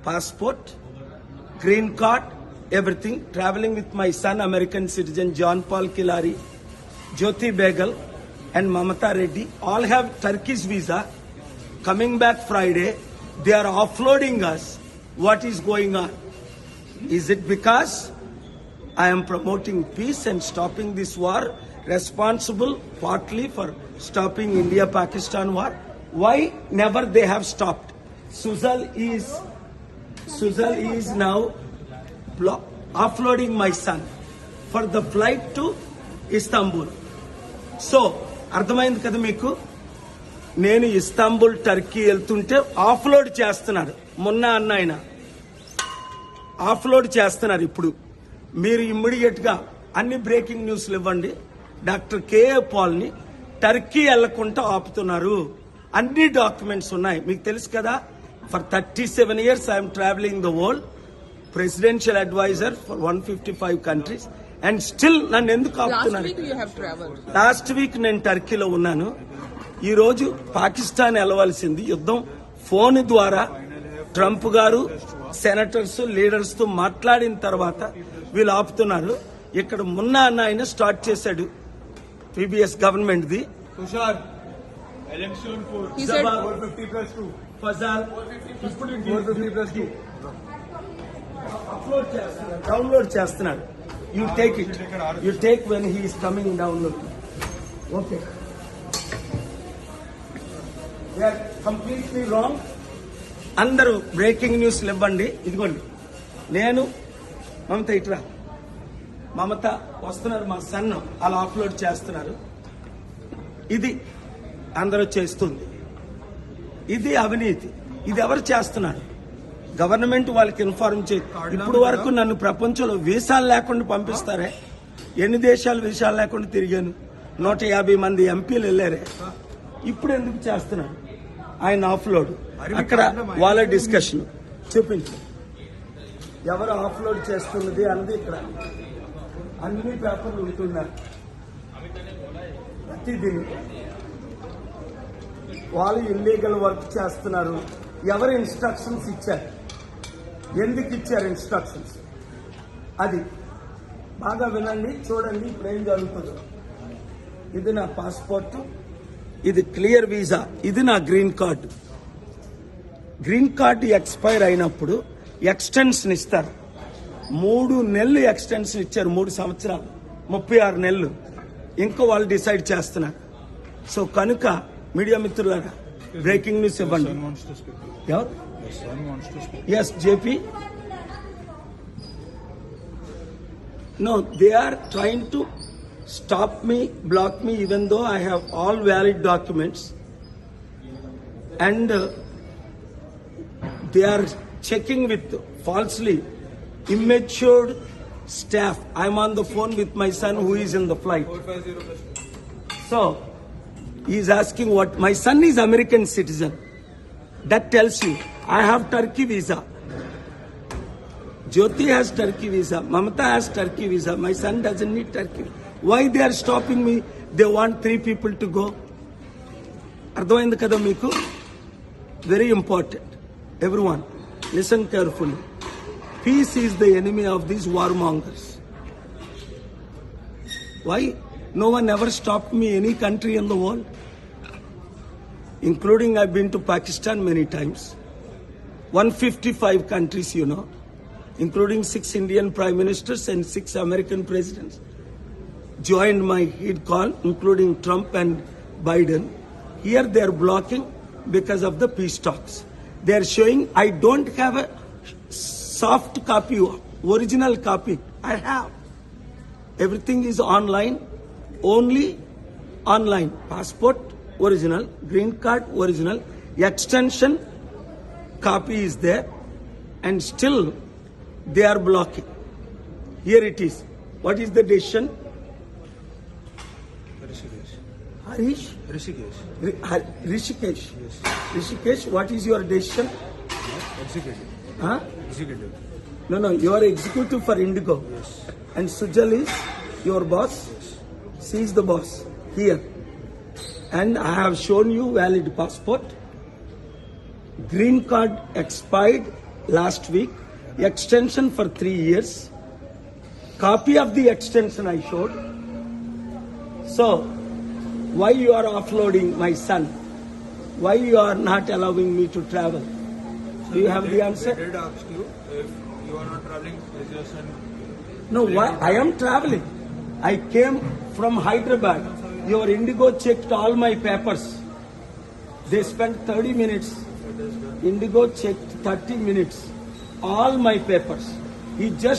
passport, green card, everything. Traveling with my son, American citizen John Paul Kilari, Jyoti Begal, and Mamata Reddy. All have Turkish visa. Coming back Friday, they are offloading us. What is going on? Is it because I am promoting peace and stopping this war, responsible partly for stopping India-Pakistan war? Why never they have stopped? Suzal is now offloading my son for the flight to Istanbul. So, అర్థమైంది కదా మీకు? నేను Istanbul Turkey వెళ్తుంటే off-load చేస్తున్నారు. మొన్న అన్న ఆయన off-load చేస్తున్నారు. ఇప్పుడు మీరు ఇమ్మీడియట్ గా అన్ని బ్రేకింగ్ న్యూస్లు ఇవ్వండి. డాక్టర్ కేఏ పాల్ ని టర్కీ వెళ్లకుండా ఆపుతున్నారు. అన్ని డాక్యుమెంట్స్ ఉన్నాయి. మీకు తెలుసు కదా, for 37 years I'm travelling the world, presidential adviser for 155 countries, and still నన్ను ఎందుకు ఆపుతున్నారు? లాస్ట్ వీక్ నేను టర్కీలో ఉన్నాను. ఈ రోజు పాకిస్తాన్ వెళ్ళవలసింది యుద్ధం ఫోన్ ద్వారా ట్రంప్ గారు సెనేటర్స్ లీడర్స్ తో మాట్లాడిన తర్వాత వీళ్ళు ఆపుతున్నారు. ఇక్కడ మొన్న అన్న ఆయన స్టార్ట్ చేశాడు పీబీఎస్ గవర్నమెంట్ ది. డౌన్లోడ్ చేస్తున్నాడు. You take it, you take when he is coming download. Okay, they are completely wrong. అందరూ బ్రేకింగ్ న్యూస్లు ఇవ్వండి. ఇదిగోండి, నేను మమత ఇట్రా, మమత వస్తున్నారు, మా సన్ అలా అప్లోడ్ చేస్తున్నారు. ఇది అందరూ చేస్తుంది. ఇది అవినీతి. ఇది ఎవరు చేస్తున్నారు? గవర్నమెంట్ వాళ్ళకి ఇన్ఫార్మ్ చేయి. ఇప్పుడు వరకు నన్ను ప్రపంచంలో వీసాలు లేకుండా పంపిస్తారే. ఎన్ని దేశాలు వీసాలు లేకుండా తిరిగాను. 150 మంది ఎంపీలు వెళ్ళారే. ఇప్పుడు ఎందుకు చేస్తున్నారు? ఆయన ఆఫ్లోడ్ అక్కడ వాళ్ళ డిస్కషన్ చూపించు. ఎవరు ఆఫ్లోడ్ చేస్తున్నది అన్నది ఇక్కడ అన్ని పేపర్లు ఉంటున్నారు. ప్రతిదీ వాళ్ళు ఇల్లీగల్ వర్క్ చేస్తున్నారు. ఎవరు ఇన్స్ట్రక్షన్స్ ఇచ్చారు? ఎందుకు ఇచ్చారు ఇన్స్ట్రక్షన్స్? అది బాగా వినండి, చూడండి ఇప్పుడు ఏం జరుగుతుందో. ఇది నా పాస్పోర్ట్, ఇది క్లియర్ వీసా, ఇది నా green card. Green card expire అయినప్పుడు ఎక్స్టెన్షన్ ఇస్తారు. 3 నెలలు ఎక్స్టెన్షన్ ఇచ్చారు. 3 సంవత్సరాలు, 36 నెలలు. ఇంకో వాళ్ళు డిసైడ్ చేస్తున్నారు. సో కనుక మీడియా మిత్రులారా, బ్రేకింగ్ న్యూస్ ఇవ్వండి. ఎవరు? Yes, JP. No, they are trying to stop me, block me, even though I have all valid documents. And they are checking with falsely immature staff. I'm on the phone with my son who is in the flight. So, he is asking what? My son is American citizen. That tells you, I have Turkey visa. Jyoti has Turkey visa. Mamata has Turkey visa. My son doesn't need Turkey. Why they are stopping me? They want 3 people to go. అర్థమైంది కదా మీకు? Very important. Everyone, listen carefully. Peace is the enemy of these warmongers. Why? No one ever stopped me, any country in the world. Including I've been to Pakistan many times. 155 countries, you know. Including 6 Indian prime ministers and 6 American presidents joined my head call, including Trump and Biden. Here they are blocking because of the peace talks. They are showing I don't have a soft copy, original copy. I have. Everything is online, only online. Passport original, green card original, extension copy is there, and still they are blocking. Here it is. What is the decision? Harish? Rishikesh. Rishikesh. Yes. Rishikesh, what is your decision? Executive. Huh? Executive. No, you are executive for Indigo. Yes. And Sujal is your boss? Yes. She is the boss here. And I have shown you valid passport. Green card expired last week. Extension for 3 years. Copy of the extension I showed. So, why you are offloading my son? Why you are not allowing me to travel? Do you have the answer? They did ask you if you are not traveling, is your son... No, why? I am traveling. I came from Hyderabad. Your Indigo checked all my papers. They spent 30 minutes. Indigo checked 30 minutes. All my papers. He just